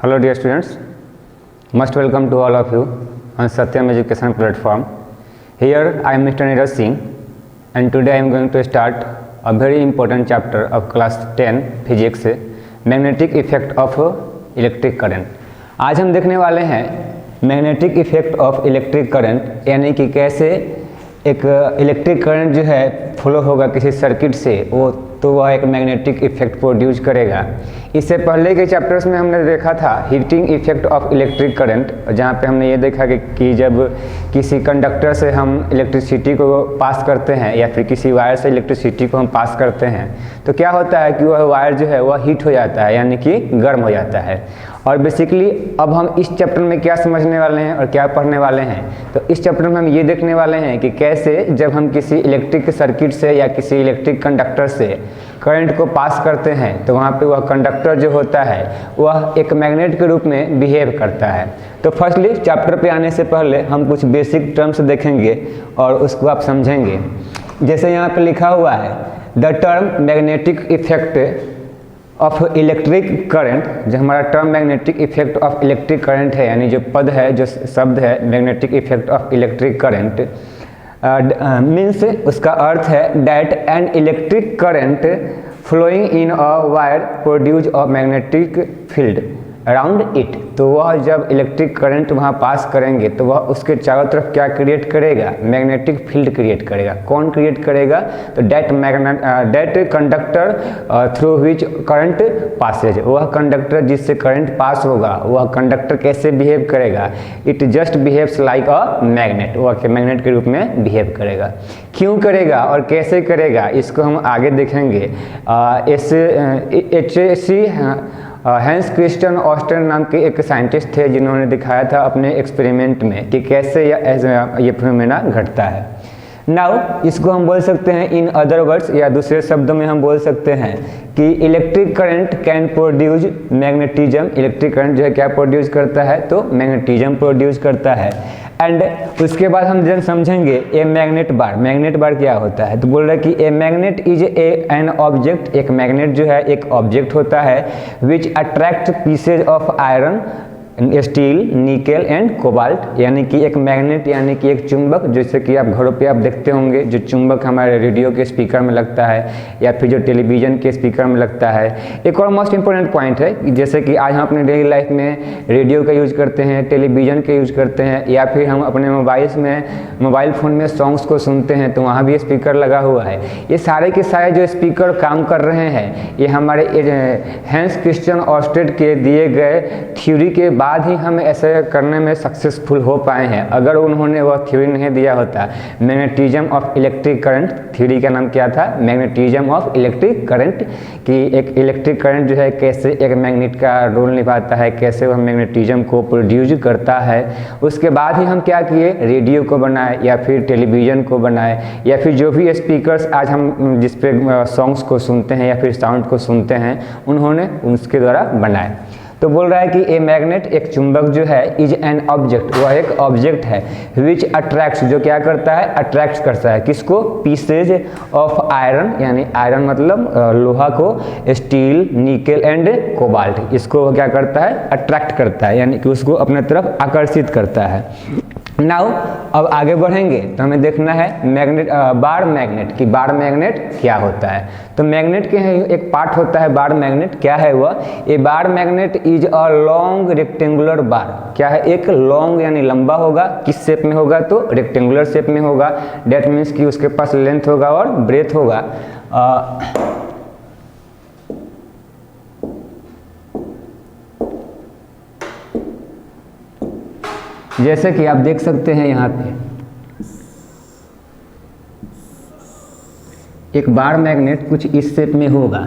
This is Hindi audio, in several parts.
Hello dear students, most welcome to all of you on Satyam Education platform. Here I am Mr. Neeraj Singh and today I am going to start a very important chapter of class 10 physics, magnetic effect of electric current. आज हम देखने वाले हैं magnetic effect of electric current, यानी कि कैसे एक इलेक्ट्रिक करंट जो है फ्लो होगा किसी सर्किट से तो वह एक मैग्नेटिक इफेक्ट प्रोड्यूस करेगा। इससे पहले के चैप्टर्स में हमने देखा था heating effect of electric current, जहाँ पे हमने ये देखा कि जब किसी कंडक्टर से हम इलेक्ट्रिसिटी को पास करते हैं या फिर किसी वायर से इलेक्ट्रिसिटी को हम पास करते हैं तो क्या होता है कि वह वायर जो है वह हीट हो जाता है, यानी कि गर्म हो जाता है। और बेसिकली अब हम इस चैप्टर में क्या समझने वाले हैं और क्या पढ़ने वाले हैं, तो इस चैप्टर में हम ये देखने वाले हैं कि कैसे जब हम किसी इलेक्ट्रिक सर्किट से या किसी इलेक्ट्रिक कंडक्टर से करंट को पास करते हैं तो वहाँ पे वह कंडक्टर जो होता है वह एक मैग्नेट के रूप में बिहेव करता है। तो फर्स्टली चैप्टर पे आने से पहले हम कुछ बेसिक टर्म्स देखेंगे और उसको आप समझेंगे। जैसे यहाँ पे लिखा हुआ है the term magnetic effect of electric current, जो हमारा term magnetic effect of electric current है, यानी जो पद है जो शब्द है magnetic effect of electric current means उसका अर्थ है that an electric current flowing in a wire produce a magnetic field around it. तो वह जब इलेक्ट्रिक करंट वहाँ पास करेंगे तो वह उसके चारों तरफ क्या क्रिएट करेगा, मैग्नेटिक फील्ड क्रिएट करेगा। कौन क्रिएट करेगा, तो that conductor through which current passes, वह कंडक्टर जिससे करंट पास होगा वह कंडक्टर कैसे बिहेव करेगा, it just behaves like a magnet, वह मैग्नेट के रूप में बिहेव करेगा। क्यों करेगा और कैसे करेगा इसको हम आगे देखेंगे। हैंस क्रिस्टियन ऑस्टर नाम के एक साइंटिस्ट थे जिन्होंने दिखाया था अपने एक्सपेरिमेंट में कि कैसे ये फिनोमेना घटता है। नाउ इसको हम बोल सकते हैं इन अदर वर्ड्स, या दूसरे शब्दों में हम बोल सकते हैं कि electric current can produce magnetism. Electric current जो है क्या प्रोड्यूस करता है, तो मैग्नेटिज्म प्रोड्यूस करता है। एंड उसके बाद हम जब समझेंगे ए मैग्नेट बार। मैग्नेट बार क्या होता है, तो बोल रहा है कि a magnet is an object, एक मैग्नेट जो है एक ऑब्जेक्ट होता है which attract pieces of iron, steel, nickel and cobalt, यानी कि एक मैग्नेट यानी कि एक चुंबक, जैसे कि आप घरों पे आप देखते होंगे जो चुंबक हमारे रेडियो के स्पीकर में लगता है या फिर जो टेलीविज़न के स्पीकर में लगता है। एक और मोस्ट इंपॉर्टेंट पॉइंट है जैसे कि आज हम अपने डेली लाइफ में रेडियो का यूज़ करते हैं, टेलीविज़न का यूज़ करते हैं, या फिर हम अपने मोबाइल फ़ोन में सॉन्ग्स को सुनते हैं तो वहाँ भी स्पीकर लगा हुआ है। ये सारे के सारे जो स्पीकर काम कर रहे हैं ये हमारे हैंस क्रिस्टियन ऑस्टर के दिए गए थ्योरी के बाद ही हम ऐसे करने में सक्सेसफुल हो पाए हैं। अगर उन्होंने वह थ्योरी नहीं दिया होता magnetism of electric current, theory का नाम क्या था, मैग्नेटिज्म ऑफ इलेक्ट्रिक करंट, कि एक इलेक्ट्रिक करंट जो है कैसे एक मैग्नेट का रोल निभाता है, कैसे वह मैग्नेटिज्म को प्रोड्यूस करता है। उसके बाद ही हम क्या किए, रेडियो को बनाए या फिर टेलीविज़न को बनाए या फिर जो भी स्पीकर्स आज हम जिस पे सॉन्ग्स को सुनते हैं या फिर साउंड को सुनते हैं उन्होंने उसके द्वारा बनाए। तो बोल रहा है कि ए मैग्नेट एक चुंबक जो है इज एन ऑब्जेक्ट, वह एक ऑब्जेक्ट है विच अट्रैक्ट्स, जो क्या करता है, अट्रैक्ट करता है किसको, पीसेज ऑफ आयरन, यानी आयरन मतलब लोहा को, स्टील, निकेल एंड कोबाल्ट, इसको क्या करता है, अट्रैक्ट करता है, यानी कि उसको अपने तरफ आकर्षित करता है। नाउ अब आगे बढ़ेंगे तो हमें देखना है मैग्नेट, बार मैग्नेट, कि बार मैग्नेट क्या होता है। तो मैग्नेट के एक पार्ट होता है बार मैग्नेट, क्या है वह, a bar magnet is a long rectangular bar, क्या है, एक लॉन्ग यानी लंबा होगा, किस शेप में होगा, तो रेक्टेंगुलर शेप में होगा। डेट मीन्स कि उसके पास लेंथ होगा और ब्रेथ होगा। जैसे कि आप देख सकते हैं यहाँ पे एक बार मैग्नेट कुछ इस शेप में होगा,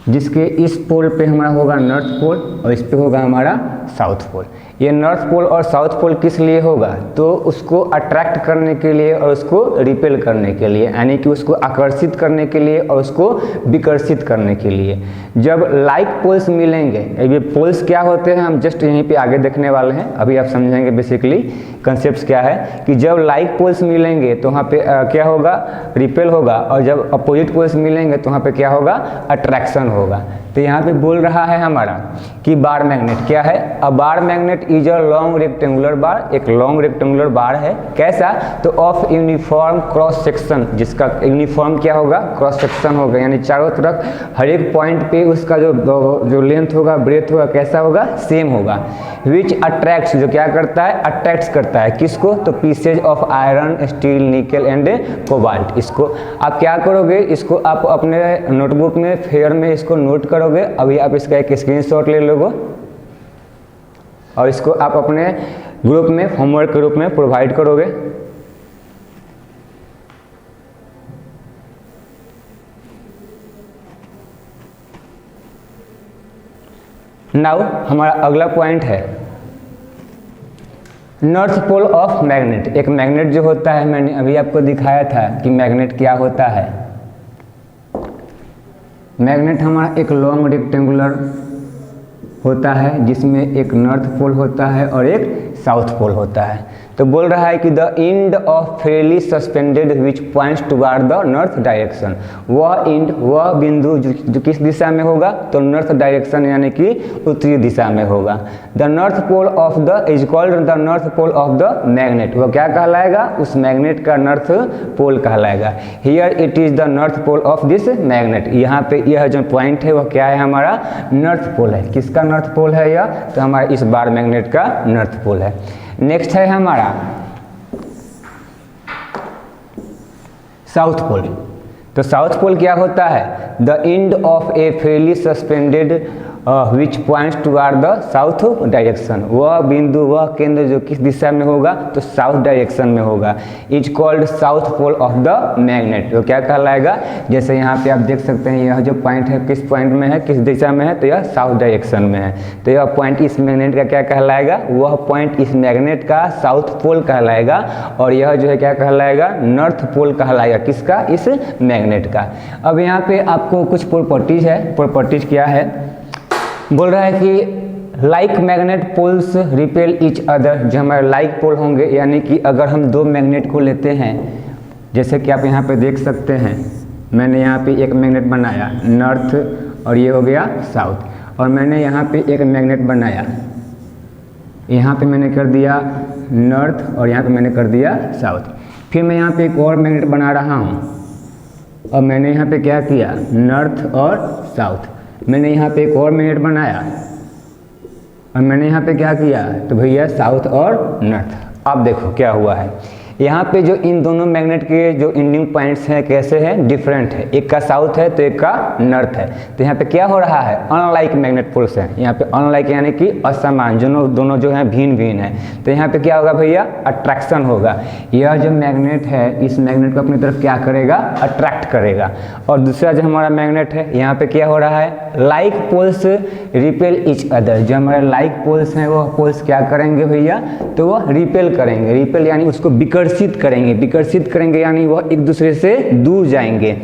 जिसके इस पोल पे हमारा होगा नॉर्थ पोल और इस पे होगा हमारा साउथ पोल। ये नॉर्थ पोल और साउथ पोल किस लिए होगा, तो उसको अट्रैक्ट करने के लिए और उसको रिपेल करने के लिए, यानी कि उसको आकर्षित करने के लिए और उसको विकर्षित करने के लिए। जब लाइक पोल्स मिलेंगे, ये पोल्स क्या होते हैं हम जस्ट यहीं पे आगे देखने वाले हैं, अभी आप समझेंगे बेसिकली कंसेप्ट क्या है कि जब लाइक पोल्स मिलेंगे तो वहाँ पे क्या होगा, रिपेल होगा, और जब अपोजिट पोल्स मिलेंगे तो वहाँ पे क्या होगा, अट्रैक्शन होगा। तो यहाँ पे बोल रहा है हमारा कि बार मैग्नेट क्या है, a bar magnet is a long rectangular bar, एक लॉन्ग रेक्टेंगुलर बार है, कैसा, तो ऑफ यूनिफॉर्म क्रॉस सेक्शन, जिसका यूनिफॉर्म क्या होगा, क्रॉस सेक्शन होगा, यानी चारों तरफ हर एक पॉइंट पे उसका जो लेंथ होगा, ब्रेथ होगा, कैसा होगा, सेम होगा। विच अट्रैक्ट्स, जो क्या करता है, अट्रैक्ट्स करता है किसको, तो पीसेज ऑफ आयरन, स्टील, निकल एंड कोबाल्ट। इसको आप क्या करोगे, इसको आप अपने नोटबुक में फेयर में इसको नोट करोगे, अभी आप इसका एक स्क्रीनशॉट ले लोगे और इसको आप अपने ग्रुप में होमवर्क के रूप में प्रोवाइड करोगे। नाउ हमारा अगला पॉइंट है नॉर्थ पोल ऑफ मैग्नेट। एक मैग्नेट जो होता है, मैंने अभी आपको दिखाया था कि मैग्नेट क्या होता है। मैग्नेट हमारा एक लॉन्ग रेक्टेंगुलर होता है जिसमें एक नॉर्थ पोल होता है और एक साउथ पोल होता है। तो बोल रहा है कि the end of freely suspended which points toward the north direction, वह एंड, वह बिंदु जो किस दिशा में होगा, तो नॉर्थ डायरेक्शन यानी कि उत्तरी दिशा में होगा। The north pole of the is called the north pole of the magnet, वह क्या कहलाएगा, उस मैग्नेट का नॉर्थ पोल कहलाएगा। Here it is the north pole of this magnet, यहाँ पे यह जो पॉइंट है वह क्या है, हमारा नॉर्थ पोल है। किसका नॉर्थ पोल है यह, तो हमारा इस बार मैग्नेट का नॉर्थ पोल है। नेक्स्ट है हमारा साउथ पोल। तो साउथ पोल क्या होता है, the end of A freely suspended which points toward the south direction, वह बिंदु, वह केंद्र जो किस दिशा में होगा, तो साउथ डायरेक्शन में होगा। Is called south pole of the magnet, तो क्या कहलाएगा, जैसे यहाँ पे आप देख सकते हैं यह जो पॉइंट है किस पॉइंट में है, किस दिशा में है, तो यह साउथ डायरेक्शन में है। तो यह पॉइंट इस मैग्नेट का क्या कहलाएगा, वह पॉइंट इस मैग्नेट का साउथ पोल कहलाएगा, और यह जो है क्या कहलाएगा, नॉर्थ पोल कहलाएगा, किसका, इस मैग्नेट का। अब यहाँ पे आपको कुछ प्रॉपर्टीज है, प्रॉपर्टीज क्या है, बोल रहा है कि like magnet poles repel each other, जो हमारे लाइक पोल होंगे, यानी कि अगर हम दो मैग्नेट को लेते हैं, जैसे कि आप यहाँ पे देख सकते हैं, मैंने यहाँ पे एक मैग्नेट बनाया नॉर्थ और ये हो गया साउथ, और मैंने यहाँ पे एक मैग्नेट बनाया, यहाँ पे मैंने कर दिया नॉर्थ और यहाँ पे मैंने कर दिया साउथ। फिर मैं यहाँ पे एक और मैग्नेट बना रहा हूँ और मैंने यहाँ पे क्या किया, नॉर्थ और साउथ। मैंने यहाँ पे एक और मैग्नेट बनाया और मैंने यहाँ पे क्या किया, तो भैया साउथ और नॉर्थ। अब देखो क्या हुआ है, यहाँ पे जो इन दोनों मैग्नेट के जो एंडिंग पॉइंट्स हैं कैसे हैं, डिफरेंट है, एक का साउथ है तो एक का नॉर्थ है। तो यहाँ पे क्या हो रहा है, अनलाइक मैग्नेट पोल्स हैं, यहाँ पे अनलाइक यानी कि असमान, दोनों जो हैं भिन्न भिन्न है। तो यहाँ पे क्या होगा भैया, अट्रैक्शन होगा, यह जो मैग्नेट है इस मैग्नेट को अपनी तरफ क्या करेगा, अट्रैक्ट करेगा। और दूसरा जो हमारा मैग्नेट है यहाँ पे क्या हो रहा है, like poles repel each other, जो हमारे लाइक पोल्स हैं वो पोल्स क्या करेंगे भैया, तो वो रिपेल करेंगे, रिपेल यानी उसको विकर्षित करेंगे, विकर्षित करेंगे यानी वह एक दूसरे से दूर जाएंगे,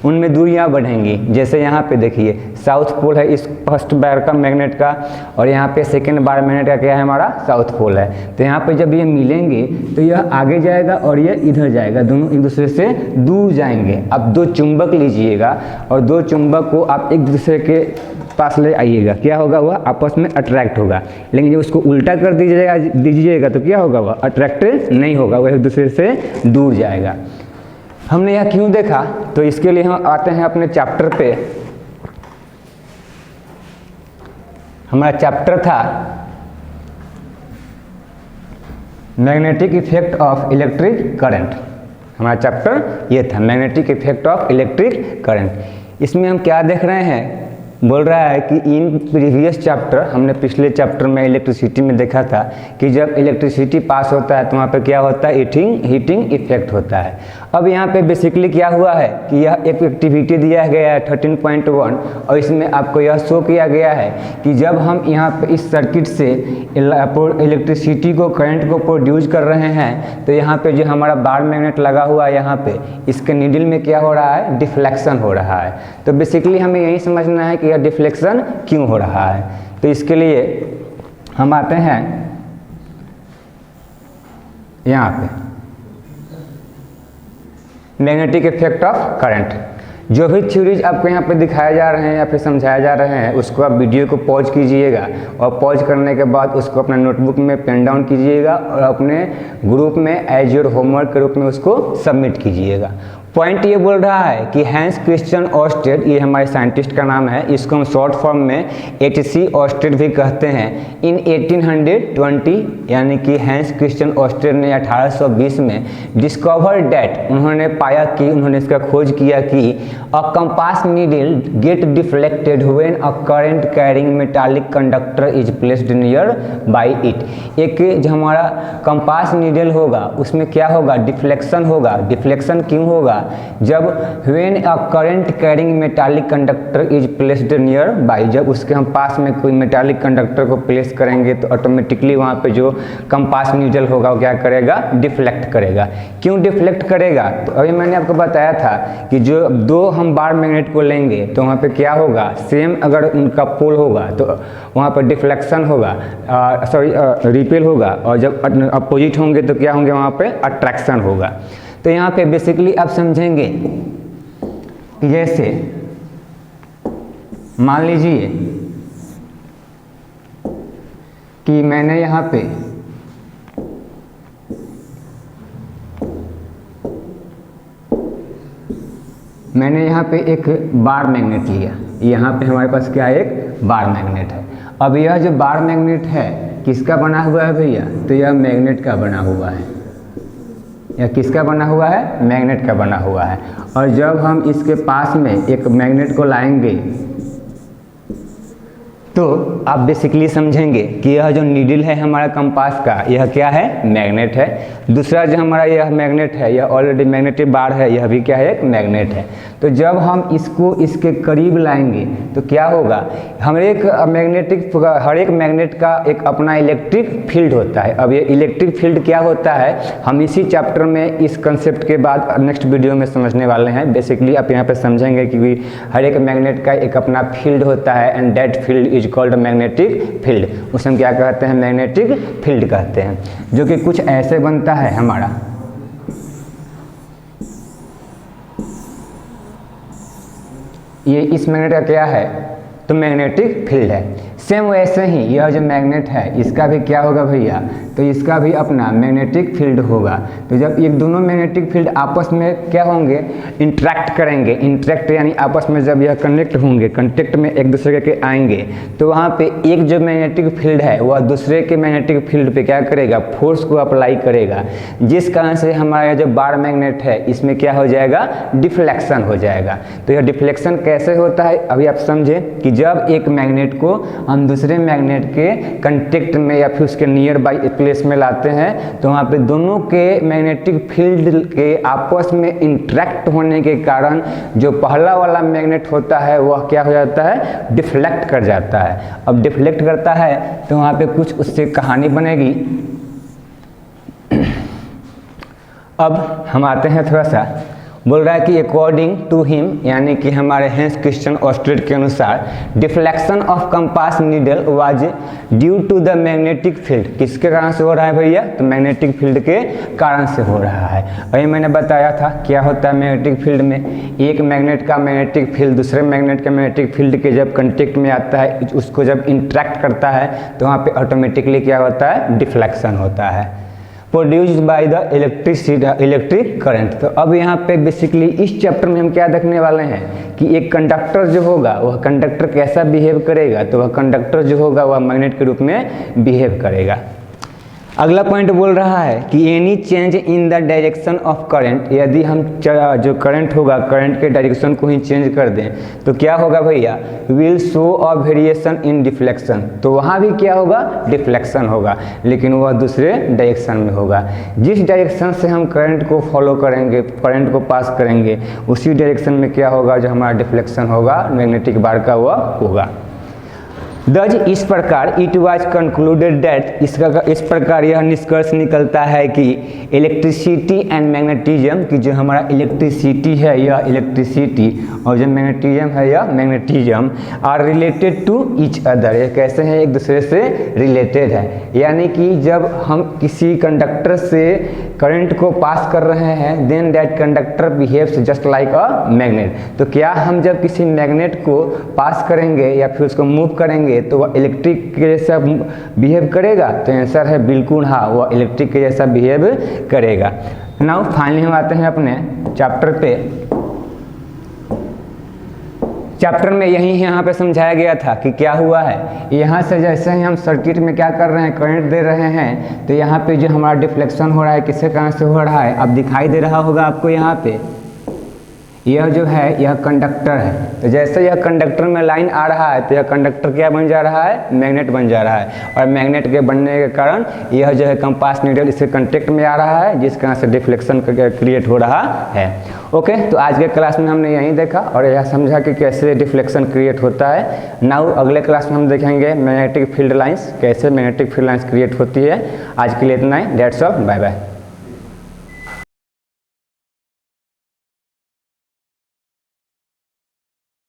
उनमें दूरियां बढ़ेंगी। जैसे यहाँ पे देखिए साउथ पोल है इस फर्स्ट बार का मैग्नेट का, और यहाँ पे सेकेंड बार मैग्नेट का क्या है, हमारा साउथ पोल है। तो यहाँ पे जब ये मिलेंगे तो यह आगे जाएगा और ये इधर जाएगा, दोनों एक दूसरे से दूर जाएंगे। अब दो चुंबक लीजिएगा और दो चुंबक को आप एक दूसरे के पास ले आइएगा, क्या होगा, वह आपस में अट्रैक्ट होगा। लेकिन जब उसको उल्टा कर दीजिएगा तो क्या होगा, वह अट्रैक्ट नहीं होगा, वह एक दूसरे से दूर जाएगा। हमने यह क्यों देखा, तो इसके लिए हम आते हैं अपने चैप्टर पे। हमारा चैप्टर था magnetic effect of electric current, हमारा चैप्टर ये था magnetic effect of electric current. इसमें हम क्या देख रहे हैं, बोल रहा है कि इन प्रीवियस चैप्टर, हमने पिछले चैप्टर में इलेक्ट्रिसिटी में देखा था कि जब इलेक्ट्रिसिटी पास होता है तो वहाँ पे क्या होता है, हीटिंग इफेक्ट होता है। अब यहाँ पे बेसिकली क्या हुआ है कि यह एक एक्टिविटी दिया गया है 13.1 और इसमें आपको यह शो किया गया है कि जब हम यहाँ पे इस सर्किट से इलेक्ट्रिसिटी को करंट को प्रोड्यूस कर रहे हैं तो यहाँ पे जो हमारा बार मैग्नेट लगा हुआ है यहाँ पे इसके नीडल में क्या हो रहा है, डिफ्लेक्शन हो रहा है। तो बेसिकली हमें यही समझना है कि यह डिफ्लेक्शन क्यों हो रहा है। तो इसके लिए हम आते हैं यहाँ पे मैग्नेटिक इफेक्ट ऑफ करंट। जो भी थ्योरीज आपको यहाँ पे दिखाए जा रहे हैं या फिर समझाए जा रहे हैं उसको आप वीडियो को पॉज कीजिएगा और पॉज करने के बाद उसको अपना नोटबुक में पेन डाउन कीजिएगा और अपने ग्रुप में एज योर होमवर्क के रूप में उसको सबमिट कीजिएगा। पॉइंट ये बोल रहा है कि हैंस क्रिश्चियन ऑस्टेड, ये हमारे साइंटिस्ट का नाम है, इसको हम शॉर्ट फॉर्म में एचसी ऑस्टेड भी कहते हैं। इन 1820 यानी कि हैंस क्रिश्चियन ऑस्टेड ने 1820 में डिस्कवर डैट, उन्होंने पाया कि, उन्होंने इसका खोज किया कि a compass needle get deflected when a current carrying metallic conductor is placed nearby it. एक जो हमारा कंपास नीडल होगा उसमें क्या होगा, डिफ्लेक्शन होगा। डिफ्लेक्शन क्यों होगा, जब when a current carrying metallic conductor is placed near by, जब उसके हम पास में कोई मेटालिक कंडक्टर को प्लेस करेंगे तो ऑटोमेटिकली वहाँ पे जो कंपास नीडल होगा वो क्या करेगा, डिफ्लेक्ट करेगा। क्यों डिफ्लेक्ट करेगा, तो अभी मैंने आपको बताया था कि जो दो हम बार मैग्नेट को लेंगे तो वहाँ पे क्या होगा, सेम अगर उनका पोल होगा तो वहाँ पर डिफ्लेक्शन होगा, रिपेल होगा, और जब अपोजिट होंगे तो क्या होंगे, वहाँ पे अट्रैक्शन होगा। तो यहाँ पे बेसिकली आप समझेंगे कि जैसे मान लीजिए कि मैंने यहाँ पे एक बार मैग्नेट लिया, यहाँ पे हमारे पास क्या है, एक बार मैग्नेट है। अब यह जो बार मैग्नेट है किसका बना हुआ है भैया, तो यह मैग्नेट का बना हुआ है। यह किसका बना हुआ है, मैग्नेट का बना हुआ है। और जब हम इसके पास में एक मैग्नेट को लाएंगे तो आप बेसिकली समझेंगे कि यह जो नीडल है हमारा कंपास का, यह क्या है, मैग्नेट है। दूसरा जो हमारा यह मैग्नेट है, यह ऑलरेडी मैग्नेटिक बार है, यह भी क्या है, एक मैग्नेट है। तो जब हम इसको इसके करीब लाएंगे तो क्या होगा, हर एक मैग्नेट का एक अपना इलेक्ट्रिक फील्ड होता है। अब ये इलेक्ट्रिक फील्ड क्या होता है, हम इसी चैप्टर में इस कंसेप्ट के बाद नेक्स्ट वीडियो में समझने वाले हैं। बेसिकली आप यहाँ पे समझेंगे कि हर एक मैग्नेट का एक अपना फील्ड होता है and that field is called magnetic field. उसे हम क्या कहते हैं, मैग्नेटिक फील्ड कहते हैं, जो कि कुछ ऐसे बनता है हमारा। ये इस मैग्नेट का क्या है, तो मैग्नेटिक फील्ड है। सेम वैसे ही यह जो मैग्नेट है इसका भी क्या होगा भैया, तो इसका भी अपना मैग्नेटिक फील्ड होगा। तो जब ये दोनों मैग्नेटिक फील्ड आपस में क्या होंगे, इंटरेक्ट करेंगे, इंटरेक्ट यानी आपस में जब यह कनेक्ट होंगे, कॉन्टेक्ट में एक दूसरे के आएंगे, तो वहाँ पे एक जो मैग्नेटिक फील्ड है वह दूसरे के मैग्नेटिक फील्ड पे क्या करेगा, फोर्स को अप्लाई करेगा, जिस कारण से हमारा जो बार मैग्नेट है इसमें क्या हो जाएगा, डिफ्लेक्शन हो जाएगा। तो यह डिफ्लेक्शन कैसे होता है, अभी आप समझे कि जब एक मैग्नेट को हम दूसरे मैग्नेट के कांटेक्ट में या फिर उसके नियर बाई प्लेस में लाते हैं तो वहाँ पे दोनों के मैग्नेटिक फील्ड के आपस में इंटरेक्ट होने के कारण जो पहला वाला मैग्नेट होता है वह क्या हो जाता है, डिफ्लेक्ट कर जाता है। अब डिफ्लेक्ट करता है तो वहाँ पे कुछ उससे कहानी बनेगी। अब हम आते हैं थोड़ा सा, बोल रहा है कि अकॉर्डिंग टू हिम, यानी कि हमारे हैंस क्रिश्चियन ऑस्टेड के अनुसार, deflection of compass needle was due to the magnetic field. किसके कारण से हो रहा है भैया, तो मैग्नेटिक फील्ड के कारण से हो रहा है। अभी मैंने बताया था क्या होता है मैग्नेटिक फील्ड में, एक मैग्नेट का मैग्नेटिक फील्ड दूसरे मैग्नेट के मैग्नेटिक फील्ड के जब कंटेक्ट में आता है, उसको जब इंटरेक्ट करता है तो वहाँ पे ऑटोमेटिकली क्या होता है, डिफ्लेक्शन होता है, produced by the electric current. तो अब यहाँ पे बेसिकली इस चैप्टर में हम क्या देखने वाले हैं कि एक कंडक्टर जो होगा वह कंडक्टर कैसा बिहेव करेगा, तो वह कंडक्टर जो होगा वह मैग्नेट के रूप में बिहेव करेगा। अगला पॉइंट बोल रहा है कि any change in the direction of current, यदि हम जो करंट होगा करंट के डायरेक्शन को ही चेंज कर दें तो क्या होगा भैया, will show a variation in deflection, तो वहाँ भी क्या होगा, डिफ्लेक्शन होगा, लेकिन वह दूसरे डायरेक्शन में होगा। जिस डायरेक्शन से हम करंट को फॉलो करेंगे, करंट को पास करेंगे, उसी डायरेक्शन में क्या होगा, जो हमारा डिफ्लेक्शन होगा मैग्नेटिक बार का वह होगा। दज इस प्रकार इट वाज कंक्लूडेड दैट, इस प्रकार यह निष्कर्ष निकलता है कि इलेक्ट्रिसिटी एंड मैग्नेटिज्म, कि जो हमारा इलेक्ट्रिसिटी है यह इलेक्ट्रिसिटी और जो मैग्नेटिज्म है यह magnetism are related to each other, ये कैसे हैं, एक दूसरे से रिलेटेड है। यानी कि जब हम किसी कंडक्टर से करंट को पास कर रहे हैं, then that conductor behaves just like a magnet, तो क्या हम जब किसी मैग्नेट को पास करेंगे या फिर उसको मूव करेंगे तो वह इलेक्ट्रिक के जैसा बिहेव करेगा, तो आंसर है बिल्कुल हाँ, वह इलेक्ट्रिक के जैसा बिहेव करेगा। नाउ फाइनली हम आते हैं अपने चैप्टर पे। चैप्टर में यही यहाँ पे समझाया गया था कि क्या हुआ है, यहाँ से जैसे ही हम सर्किट में क्या कर रहे हैं, करंट दे रहे हैं, तो यहाँ पे जो हमारा डिफ्लेक्शन हो रहा है किसके कारण से हो रहा है, अब दिखाई दे रहा होगा आपको, यहाँ पे यह जो है यह कंडक्टर है, तो जैसे यह कंडक्टर में लाइन आ रहा है तो यह कंडक्टर क्या बन जा रहा है, मैग्नेट बन जा रहा है, और मैग्नेट के बनने के कारण यह जो है कंपास नीडल इसके कांटेक्ट में आ रहा है, जिस कारण से डिफ्लेक्शन क्रिएट हो रहा है। ओके, तो आज के क्लास में हमने यही देखा और यह समझा कि कैसे डिफ्लेक्शन क्रिएट होता है। नाउ अगले क्लास में हम देखेंगे मैग्नेटिक फील्ड लाइंस, कैसे मैग्नेटिक फील्ड लाइंस क्रिएट होती है। आज के लिए इतना ही, दैट्स ऑल, बाय बाय।